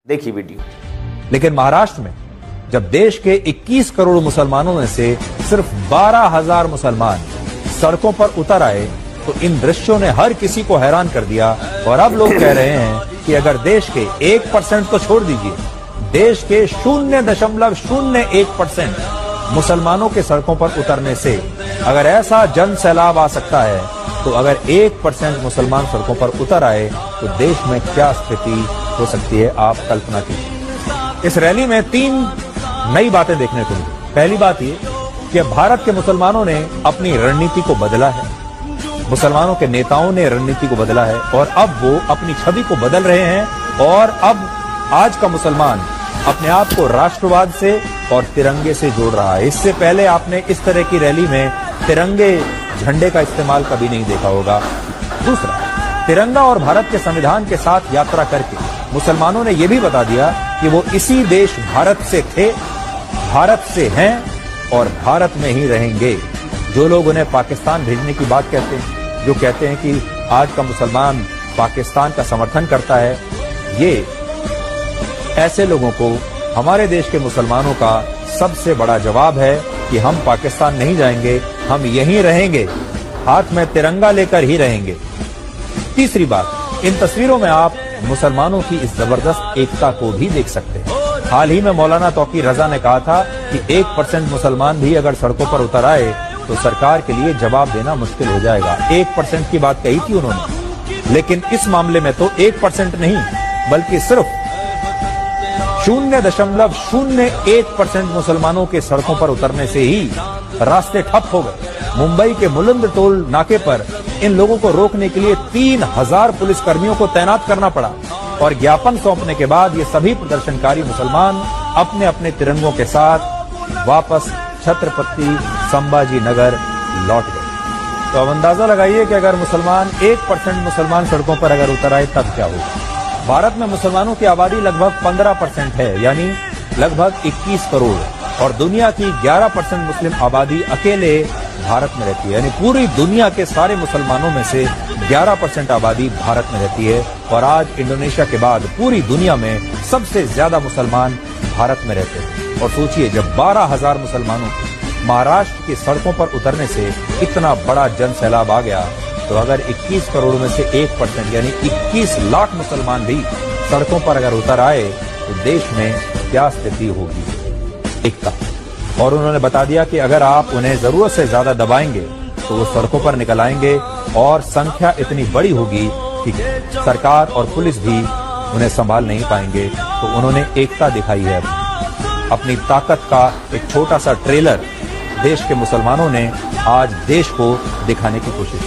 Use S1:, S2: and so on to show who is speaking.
S1: देखिए वीडियो।
S2: लेकिन महाराष्ट्र में जब देश के 21 करोड़ मुसलमानों में से सिर्फ 12,000 मुसलमान सड़कों पर उतर आए तो इन दृश्यों ने हर किसी को हैरान कर दिया। और अब लोग कह रहे हैं कि अगर देश के 1% तो छोड़ दीजिए, देश के 0.01% मुसलमानों के सड़कों पर उतरने से अगर ऐसा जन सैलाब आ सकता है, तो अगर 1% मुसलमान सड़कों पर उतर आए तो देश में क्या स्थिति हो सकती है, आप कल्पना कीजिए। इस रैली में 3 नई बातें देखने को मिली। पहली बात ये कि भारत के मुसलमानों ने अपनी रणनीति को बदला है, मुसलमानों के नेताओं ने रणनीति को बदला है और अब वो अपनी छवि को बदल रहे हैं। और अब आज का मुसलमान अपने आप को राष्ट्रवाद से और तिरंगे से जोड़ रहा है। इससे पहले आपने इस तरह की रैली में तिरंगे झंडे का इस्तेमाल कभी नहीं देखा होगा। दूसरा, तिरंगा और भारत के संविधान के साथ यात्रा करके मुसलमानों ने यह भी बता दिया कि वो इसी देश भारत से थे, भारत से हैं और भारत में ही रहेंगे। जो लोग उन्हें पाकिस्तान भेजने की बात कहते हैं, जो कहते हैं कि आज का मुसलमान पाकिस्तान का समर्थन करता है, ये ऐसे लोगों को हमारे देश के मुसलमानों का सबसे बड़ा जवाब है कि हम पाकिस्तान नहीं जाएंगे, हम यहीं रहेंगे, हाथ में तिरंगा लेकर ही रहेंगे। तीसरी बात, इन तस्वीरों में आप मुसलमानों की इस जबरदस्त एकता को भी देख सकते हैं। हाल ही में मौलाना तौकीर रजा ने कहा था कि 1% मुसलमान भी अगर सड़कों पर उतर आए तो सरकार के लिए जवाब देना मुश्किल हो जाएगा। 1% की बात कही थी उन्होंने, लेकिन इस मामले में तो 1% नहीं बल्कि सिर्फ 0.01% मुसलमानों के सड़कों पर उतरने से ही रास्ते ठप हो गए। मुंबई के मुलंद टोल नाके पर इन लोगों को रोकने के लिए 3000 पुलिसकर्मियों को तैनात करना पड़ा और ज्ञापन सौंपने के बाद ये सभी प्रदर्शनकारी मुसलमान अपने अपने तिरंगों के साथ वापस छत्रपति संभाजी नगर लौट गए। तो अब अंदाजा लगाइए कि अगर 1% मुसलमान सड़कों पर अगर उतर आए तब क्या होगा। भारत में मुसलमानों की आबादी लगभग 15% है, यानी लगभग 21 करोड़, और दुनिया की 11% मुस्लिम आबादी अकेले भारत में रहती है। यानी पूरी दुनिया के सारे मुसलमानों में से 11% आबादी भारत में रहती है। और आज इंडोनेशिया के बाद पूरी दुनिया में सबसे ज्यादा मुसलमान भारत में रहते हैं। और सोचिए, जब 12,000 मुसलमानों को महाराष्ट्र की सड़कों पर उतरने से इतना बड़ा जन सैलाब आ गया, तो अगर 21 करोड़ में से 1% यानी 21 लाख मुसलमान भी सड़कों पर अगर उतर आए तो देश में क्या स्थिति होगी। एकता। और उन्होंने बता दिया कि अगर आप उन्हें जरूरत से ज्यादा दबाएंगे तो वो सड़कों पर निकल आएंगे और संख्या इतनी बड़ी होगी कि सरकार और पुलिस भी उन्हें संभाल नहीं पाएंगे। तो उन्होंने एकता दिखाई है। अपनी ताकत का एक छोटा सा ट्रेलर देश के मुसलमानों ने आज देश को दिखाने की कोशिश की।